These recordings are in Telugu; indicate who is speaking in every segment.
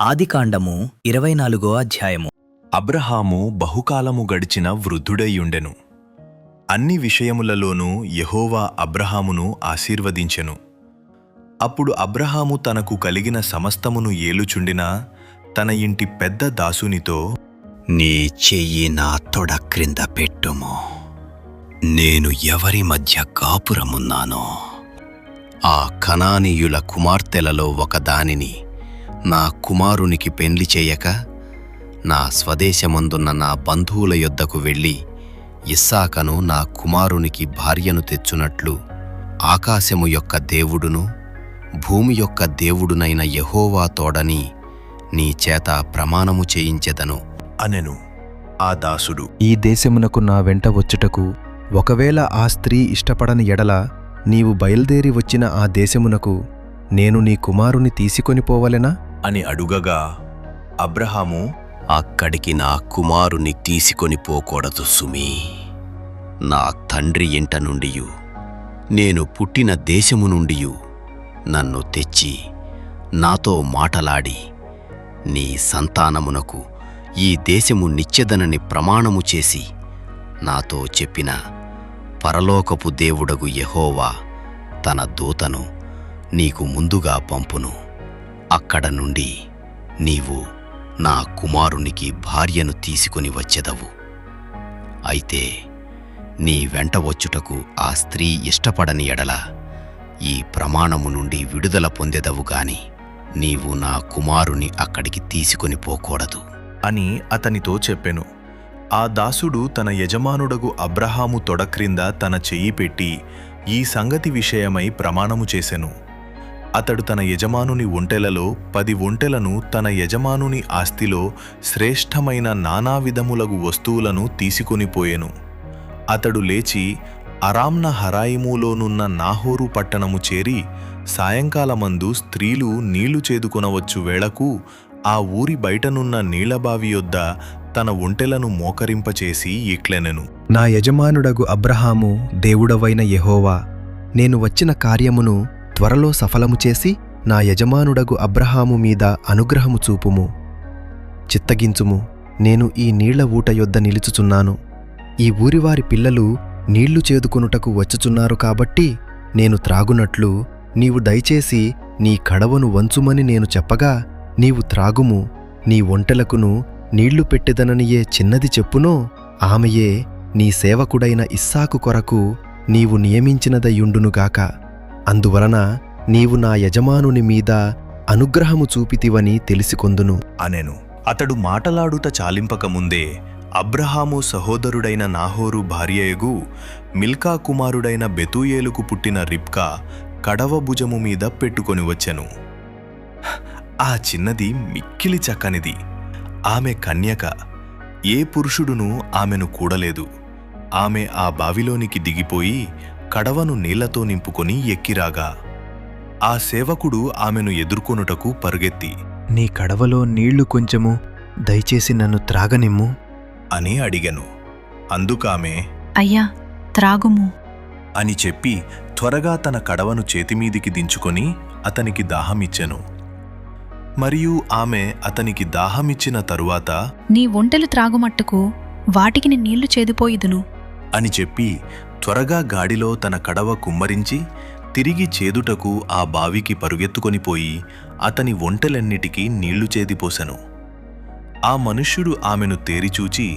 Speaker 1: ఆదికాండము 24వ అధ్యాయము.
Speaker 2: అబ్రహాము బహుకాలము గడిచిన వృద్ధుడైయుండెను. అన్ని విషయములలోనూ యెహోవా అబ్రహామును ఆశీర్వదించెను. అప్పుడు అబ్రహాము తనకు కలిగిన సమస్తమును ఏలుచుండిన తన ఇంటి పెద్ద దాసునితో,
Speaker 3: నీ చెయ్యి నా తొడ క్రింద పెట్టుము. నేను ఎవరి మధ్య కాపురమున్నానో ఆ కనానీయుల కుమార్తెలలో ఒకదానిని నా కుమారునికి పెండ్లి చేయక నా స్వదేశమందున్న నా బంధువుల యొద్దకు వెళ్ళి ఇస్సాకను నా కుమారునికి భార్యను తెచ్చునట్లు ఆకాశము యొక్క దేవుడును భూమి యొక్క దేవుడునైన యెహోవా తోడని నీ చేత ప్రమాణము చేయించెదను
Speaker 2: అనెను. ఆ దాసుడు,
Speaker 4: ఈ దేశమునకు నా వెంట వచ్చుటకు ఒకవేళ ఆ స్త్రీ ఇష్టపడని ఎడల నీవు బయల్దేరి వచ్చిన ఆ దేశమునకు నేను నీ కుమారుని తీసుకొని పోవలెనా
Speaker 2: అని అడుగగా అబ్రహాము,
Speaker 3: అక్కడికి నా కుమారుని తీసుకొని పోకూడదు సుమీ. నా తండ్రి ఇంట నుండియు నేను పుట్టిన దేశము నుండియు నన్ను తెచ్చి నాతో మాటలాడి నీ సంతానమునకు ఈ దేశము నిచ్చెదనని ప్రమాణము చేసి నాతో చెప్పిన పరలోకపు దేవుడగు యెహోవా తన దూతను నీకు ముందుగా పంపును. అక్కడ నుండి నీవు నా కుమారునికి భార్యను తీసుకొని వచ్చెదవు. అయితే నీ వెంట వచ్చుటకు ఆ స్త్రీ ఇష్టపడని ఎడల ఈ ప్రమాణము నుండి విడుదల పొందెదవు గాని నీవు నా కుమారుని అక్కడికి తీసుకొని పోకూడదు
Speaker 2: అని అతనితో చెప్పెను. ఆ దాసుడు తన యజమానుడగు అబ్రహాము తొడ క్రింద తన చెయ్యి పెట్టి ఈ సంగతి విషయమై ప్రమాణము చేసెను. అతడు తన యజమానుని ఒంటెలలో 10 ఒంటెలను తన యజమానుని ఆస్తిలో శ్రేష్టమైన నానావిధములగు వస్తువులను తీసుకొనిపోయెను. అతడు లేచి అరామ్న హరాయిములోనున్న నాహోరు పట్టణము చేరి సాయంకాలమందు స్త్రీలు నీళ్లు చేదుకొనవచ్చు వేళకు ఆ ఊరి బయటనున్న నీళ్లబావి యొద్ద తన ఒంటెలను మోకరింపచేసి ఇట్లెనెను.
Speaker 4: నా యజమానుడగు అబ్రహాము దేవుడవైన యెహోవా, నేను వచ్చిన కార్యమును త్వరలో సఫలము చేసి నా యజమానుడగు అబ్రహాము మీద అనుగ్రహము చూపుము. చిత్తగించుము, నేను ఈ నీళ్ల ఊట యొద్ద నిలుచుచున్నాను. ఈ ఊరివారి పిల్లలు నీళ్లు చేదుకొనుటకు వచ్చుచున్నారు కాబట్టి నేను త్రాగునట్లు నీవు దయచేసి నీ కడవను వంచుమని నేను చెప్పగా నీవు త్రాగుము. నీ ఒంటెలకును నీళ్లు పెట్టెదననియే చిన్నది చెప్పునో ఆమెయే నీ సేవకుడైన ఇస్సాకు కొరకు నీవు నియమించినదయుండునుగాక. అందువలన నీవు నా యజమానుని మీద అనుగ్రహము చూపితివని తెలిసికొందును
Speaker 2: అనెను. అతడు మాటలాడుట చాలింపకముందే అబ్రహాము సహోదరుడైన నాహోరు భార్యయగు మిల్కా కుమారుడైన బెతూయేలుకు పుట్టిన రిబ్కా కడవ భుజము మీద పెట్టుకొని వచ్చెను. ఆ చిన్నది మిక్కిలి చక్కనిది. ఆమె కన్యక. ఏ పురుషుడునూ ఆమెను కూడలేదు. ఆమె ఆ బావిలోనికి దిగిపోయి కడవను నీళ్లతో నింపుకొని ఎక్కిరాగా ఆ సేవకుడు ఆమెను ఎదుర్కొనుటకు పరుగెత్తి,
Speaker 4: నీ కడవలో నీళ్లు కొంచెము దయచేసి నన్ను త్రాగనిమ్ము
Speaker 2: అని అడిగెను. అందుకామె,
Speaker 5: అయ్యా, త్రాగుము
Speaker 2: అని చెప్పి త్వరగా తన కడవను చేతిమీదికి దించుకొని అతనికి దాహమిచ్చెను. మరియు ఆమె అతనికి దాహమిచ్చిన తరువాత,
Speaker 5: నీ ఒంటెలు త్రాగుమట్టుకు వాటికి నీ నీళ్లు చేదుపోయిదును
Speaker 2: అని చెప్పి త్వరగా గాడిలో తన కడవ కుమ్మరించి తిరిగి చేదుటకు ఆ బావికి పరుగెత్తుకొనిపోయి అతని ఒంటెలన్నిటికీ నీళ్లు చేదిపోసెను. ఆ మనుష్యుడు ఆమెను తేరిచూచి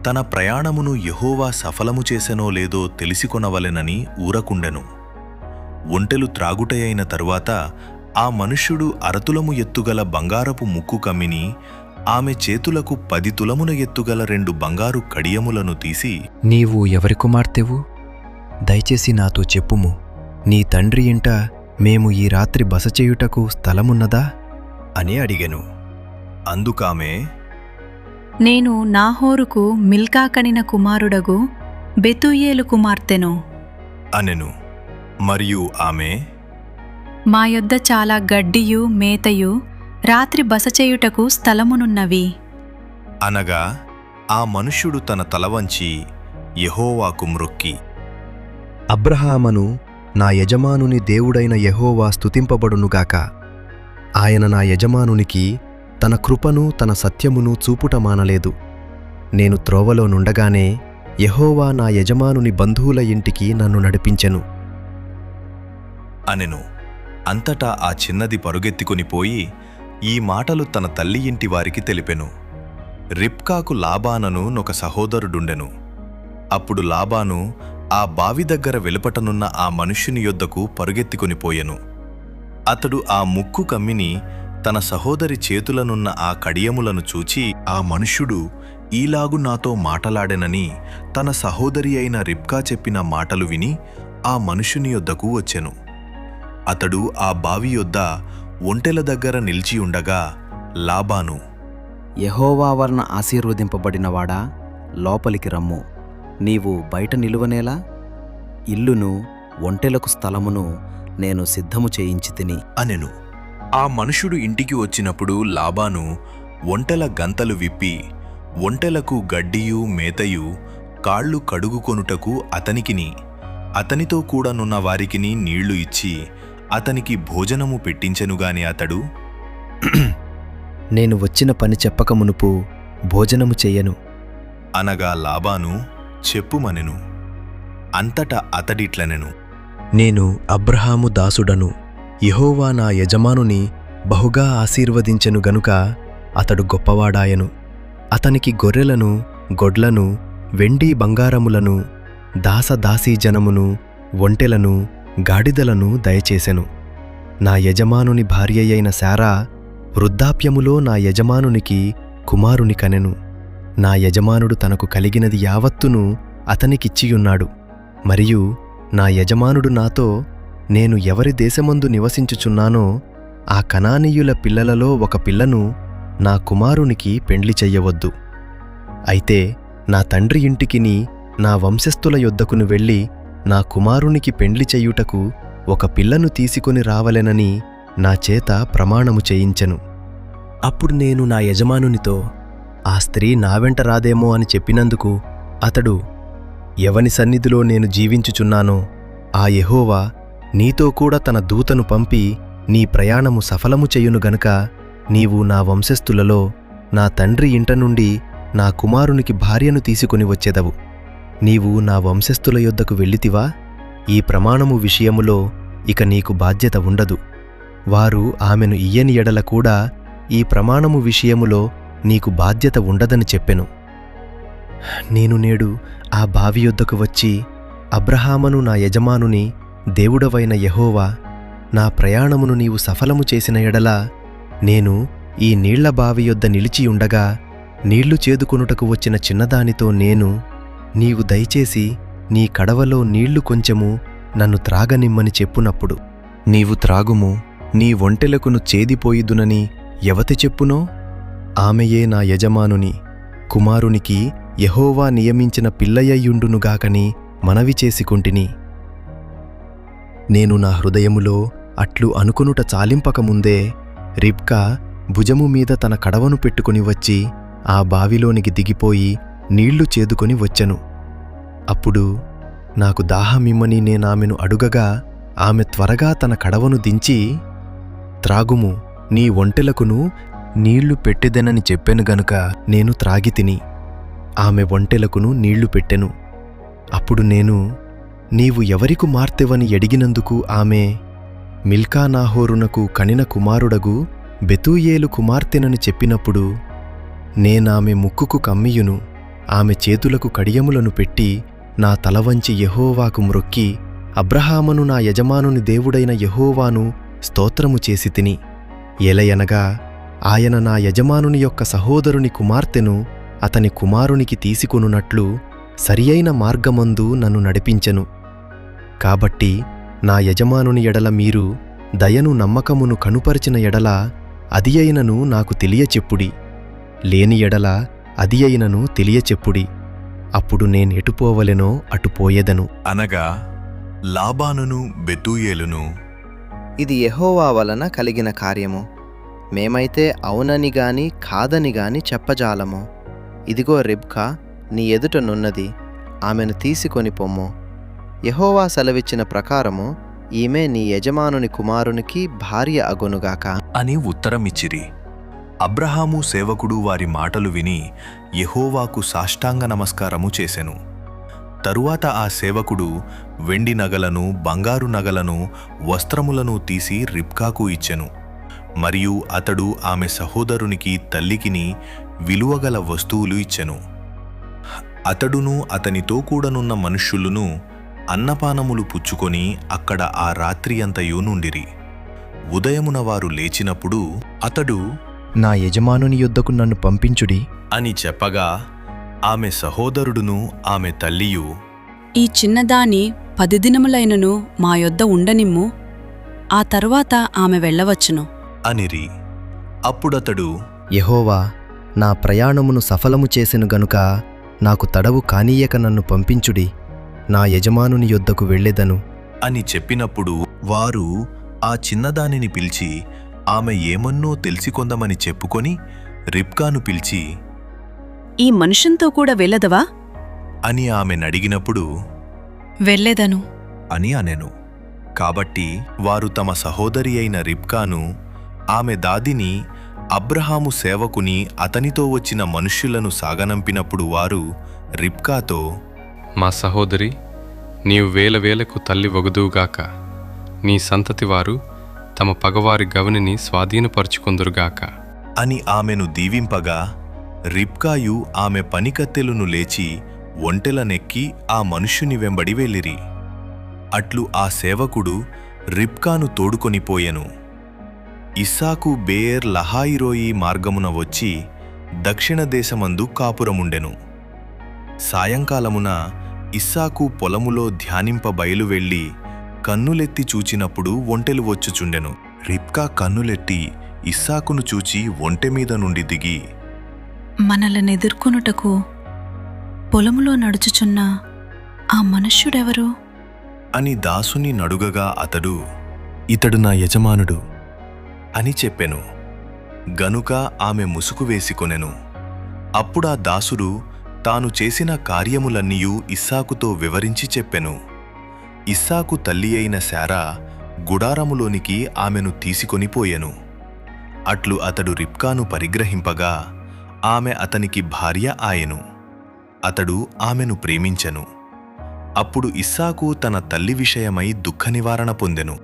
Speaker 2: తన ప్రయాణమును యెహోవా సఫలము చేసెనో లేదో తెలిసికొనవలెనని ఊరకుండెను. ఒంటెలు త్రాగుటయైన తరువాత ఆ మనుష్యుడు అరతులము ఎత్తుగల బంగారపు ముక్కు కమ్మిని ఆమె చేతులకు 10 తులముల ఎత్తుగల 2 బంగారు కడియములను తీసి,
Speaker 4: నీవు ఎవరి కుమార్తెవు? దయచేసి నాతో చెప్పుము. నీ తండ్రి ఇంట మేము ఈ రాత్రి బస చేయుటకు స్థలమున్నదా
Speaker 2: అని అడిగెను. అందుకామె,
Speaker 5: నేను నాహోరుకు మిల్కా కనిన కుమారుడగు బెతూయేలు కుమార్తెను
Speaker 2: అనెను. మరియు ఆమె,
Speaker 5: మా యొద్ద చాలా గడ్డియు మేతయు రాత్రి బస చేయుటకు స్థలమునున్నవి
Speaker 2: అనగా ఆ మనుష్యుడు తన తలవంచి యెహోవాకు మ్రొక్కి,
Speaker 4: అబ్రహామను నా యజమానుని దేవుడైన యెహోవా స్తుతింపబడునుగాక. ఆయన నా యజమానునికి తన కృపను తన సత్యమును చూపుట మానలేదు. నేను త్రోవలో నుండగానే యెహోవా నా యజమానుని బంధువుల ఇంటికి నన్ను నడిపించెను.
Speaker 2: అనెను. అంతటా ఆ చిన్నది పరుగెత్తుకుని పోయి ఈ మాటలు తన తల్లి ఇంటి వారికి తెలిపెను. రిబ్కాకు లాబానను నొక సహోదరుడుండెను. అప్పుడు లాబాను ఆ బావి దగ్గర వెలుపటనున్న ఆ మనుష్యుని యొద్దకు పరుగెత్తుకుని పోయెను. అతడు ఆ ముక్కు కమ్మిని తన సహోదరి చేతులనున్న ఆ కడియములను చూచి, ఆ మనుష్యుడు ఈలాగు నాతో మాటలాడెనని తన సహోదరి అయిన రిబ్కా చెప్పిన మాటలు విని ఆ మనుష్యుని యొద్దకు వచ్చెను. అతడు ఆ బావి యొద్ద ఒంటెల దగ్గర నిలిచి ఉండగా లాబాను,
Speaker 6: యెహోవా వలన ఆశీర్వదింపబడినవాడా, లోపలికి రమ్ము. నీవు బయట నిలువనేలా? ఇల్లును ఒంటెలకు స్థలమును నేను సిద్ధము చేయించితిని
Speaker 2: అనెను. ఆ మనుషుడు ఇంటికి వచ్చినప్పుడు లాబాను ఒంటెల గంతలు విప్పి ఒంటెలకు గడ్డియు మేతయు కాళ్ళు కడుగుకొనుటకు అతనికిని అతనితో కూడానున్న వారికిని నీళ్లు ఇచ్చి అతనికి భోజనము పెట్టించెనుగాని అతడు,
Speaker 4: నేను వచ్చిన పని చెప్పక మునుపు భోజనము చెయ్యను
Speaker 2: అనగా లాబాను చెప్పుమనెను. అంతటా అతడిట్లనెను,
Speaker 4: నేను అబ్రహాము దాసుడను. యెహోవా నా యజమానుని బహుగా ఆశీర్వదించెను గనుక అతడు గొప్పవాడాయను. అతనికి గొర్రెలను, గొడ్లను, వెండి బంగారములను, దాసదాసీజనమును, ఒంటెలను, గాడిదలను దయచేసెను. నా యజమానుని భార్యయైన శారా వృద్ధాప్యములో నా యజమానునికి కుమారుని కనెను. నా యజమానుడు తనకు కలిగినది యావత్తును అతనికిచ్చియున్నాడు. మరియు నా యజమానుడు నాతో, నేను ఎవరి దేశమందు నివసించుచున్నానో ఆ కనానీయుల పిల్లలలో ఒక పిల్లను నా కుమారునికి పెండ్లి చెయ్యవద్దు. అయితే నా తండ్రి ఇంటికిని నా వంశస్థుల యొద్దకును వెళ్ళి నా కుమారునికి పెండ్లి చెయ్యుటకు ఒక పిల్లను తీసుకొని రావలెనని నా చేత ప్రమాణము చేయించెను. అప్పుడు నేను నా యజమానునితో, ఆ స్త్రీ నా వెంట రాదేమో అని చెప్పినందుకు అతడు, ఎవని సన్నిధిలో నేను జీవించుచున్నానో ఆ యెహోవా నీతో కూడా తన దూతను పంపి నీ ప్రయాణము సఫలము చెయ్యును గనుక నీవు నా వంశస్థులలో నా తండ్రి ఇంట నుండి నా కుమారునికి భార్యను తీసుకొని వచ్చెదవు. నీవు నా వంశస్థుల యొద్దకు వెళ్ళితివా? ఈ ప్రమాణము విషయములో ఇక నీకు బాధ్యత ఉండదు. వారు ఆమెను ఇయ్యని ఎడల కూడా ఈ ప్రమాణము విషయములో నీకు బాధ్యత ఉండదని చెప్పెను. నేను నేడు ఆ బావి యొద్దకు వచ్చి అబ్రహామును నా యజమానుని దేవుడవైన యెహోవా, నా ప్రయాణమును నీవు సఫలము చేసిన ఎడల నేను ఈ నీళ్ల బావి యొద్ద నిలిచియుండగా నీళ్లు చేదుకొనుటకు వచ్చిన చిన్నదానితో నేను, నీవు దయచేసి నీ కడవలో నీళ్లు కొంచెము నన్ను త్రాగనిమ్మని చెప్పునప్పుడు, నీవు త్రాగుము, నీ ఒంటెలకును చేదిపోయిదునని ఎవతి చెప్పునో ఆమెయే నా యజమానుని కుమారునికి యెహోవా నియమించిన పిల్లయ్యుండునుగాకని మనవి చేసుకొంటిని. నేను నా హృదయములో అట్లు అనుకొనుట చాలింపకముందే రిబ్కా భుజము మీద తన కడవను పెట్టుకుని వచ్చి ఆ బావిలోనికి దిగిపోయి నీళ్లు చేదుకొని వచ్చెను. అప్పుడు నాకు దాహమిమ్మని నేనామెను అడుగగా ఆమె త్వరగా తన కడవను దించి, త్రాగుము, నీ ఒంటెలకును నీళ్లు పెట్టెదెనని చెప్పెను గనుక నేను త్రాగితిని. ఆమె ఒంటెలకును నీళ్లు పెట్టెను. అప్పుడు నేను, నీవు ఎవరి కుమార్తెవని అడిగినందుకు ఆమె, మిల్కానాహోరునకు కనిన కుమారుడగు బెతూయేలు కుమార్తెనని చెప్పినప్పుడు నేనామె ముక్కుకు కమ్మియును ఆమె చేతులకు కడియములను పెట్టి నా తలవంచి యెహోవాకు మ్రొక్కి అబ్రహామును నా యజమానుని దేవుడైన యెహోవాను స్తోత్రము చేసి తిని. ఎలయనగా ఆయన నా యజమానుని యొక్క సహోదరుని కుమార్తెను అతని కుమారునికి తీసుకొనున్నట్లు సరియైన మార్గమందు నన్ను నడిపించెను. కాబట్టి నా యజమానుని ఎడల మీరు దయను నమ్మకమును కనుపరిచిన ఎడల అది అయినను నాకు తెలియచెప్పుడి, లేని ఎడల అది అయినను తెలియచెప్పుడి. అప్పుడు నేనెటుపోవలెనో అటుపోయేదను.
Speaker 2: అనగా లాబానును బెతూయేలును,
Speaker 7: ఇది యెహోవా వలన కలిగిన కార్యము. మేమైతే అవునని గాని కాదని గాని చెప్పజాలము. ఇదిగో రిబ్కా నీ ఎదుట నున్నది, ఆమెను తీసుకొని పొమ్ము. యెహోవా సెలవిచ్చిన ప్రకారము ఈమె నీ యజమానుని కుమారునికి భార్య అగునుగాక
Speaker 2: అని ఉత్తరమిచ్చిరి. అబ్రహాము సేవకుడు వారి మాటలు విని యెహోవాకు సాష్టాంగ నమస్కారము చేసెను. తరువాత ఆ సేవకుడు వెండి నగలను, బంగారు నగలను, వస్త్రములను తీసి రిబ్కాకు ఇచ్చెను. మరియు అతడు ఆమె సహోదరునికి తల్లికిని విలువగల వస్తువులు ఇచ్చెను. అతడును అతనితో కూడనున్న మనుష్యులును అన్నపానములు పుచ్చుకొని అక్కడ ఆ రాత్రి అంతయు నుండిరి. ఉదయమున వారు లేచినప్పుడు అతడు
Speaker 4: నా యజమానుని యొద్దకు నన్ను పంపించుడి.
Speaker 2: అని చెప్పగా ఆమె సహోదరుడును ఆమె తల్లియు
Speaker 8: ఈ చిన్నదాని 10 దినములైనను మా యొద్ద ఉండనిమ్ము, ఆ తరువాత ఆమె వెళ్ళవచ్చును
Speaker 2: అనిరి. అప్పుడతడు
Speaker 4: యెహోవా నా ప్రయాణమును సఫలము చేసెను గనుక నాకు తడవు కానీయక నన్ను పంపించుడి. నా యజమానుని యొద్దకు వెళ్ళెదను
Speaker 2: అని చెప్పినప్పుడు వారు ఆ చిన్నదానిని పిలిచి ఆమె ఏమన్నో తెలిసికొందమని చెప్పుకొని రిబ్కాను పిలిచి
Speaker 8: ఈ మనుషంతో కూడా వెళ్ళదవా
Speaker 2: అని ఆమెనడిగినప్పుడు
Speaker 5: వెళ్ళెదను
Speaker 2: అని అనెను. కాబట్టి వారు తమ సహోదరి అయిన రిబ్కాను, ఆమె దాదిని, అబ్రహాము సేవకుని అతనితో వచ్చిన మనుష్యులను సాగనంపినప్పుడు వారు రిబ్కాతో,
Speaker 9: మా సహోదరి, నీవు వేల వేలకు తల్లి వగుదువుగాక. నీ సంతతి వారు తమ పగవారి గవనిని స్వాధీనపరుచుకొందురుగాక
Speaker 2: అని ఆమెను దీవింపగా రిబ్కాయు ఆమె పనికత్తెలును లేచి ఒంటెలనెక్కి ఆ మనుష్యుని వెంబడి వెళ్ళిరి. అట్లు ఆ సేవకుడు రిబ్కాను తోడుకొనిపోయెను. ఇస్సాకు బేయర్ లహాయిరోయి మార్గమున వచ్చి దక్షిణ దేశమందు కాపురముండెను. సాయంకాలమున ఇస్సాకు పొలములో ధ్యానింప బయలువెళ్ళి కన్నులెత్తి చూచినప్పుడు ఒంటెలు వచ్చుచుండెను. రిబ్కా కన్నులెట్టి ఇస్సాకును చూచి ఒంటెమీద నుండి దిగి,
Speaker 5: మనలనెదుర్కొనుటకు పొలములో నడుచుచున్న ఆ మనుష్యుడెవరు
Speaker 2: అని దాసుని నడుగగా అతడు, ఇతడు నా యజమానుడు అని చెప్పెను. గనుక ఆమె ముసుగు వేసికొనెను. అప్పుడా దాసుడు తాను చేసిన కార్యములన్నీయూ ఇస్సాకుతో వివరించి చెప్పెను. ఇస్సాకు తల్లి అయిన శారా గుడారములోనికి ఆమెను తీసుకొనిపోయెను. అట్లు అతడు రిబ్కాను పరిగ్రహింపగా ఆమె అతనికి భార్య ఆయెను. అతడు ఆమెను ప్రేమించెను. అప్పుడు ఇస్సాకు తన తల్లి విషయమై దుఃఖ నివారణ పొందెను.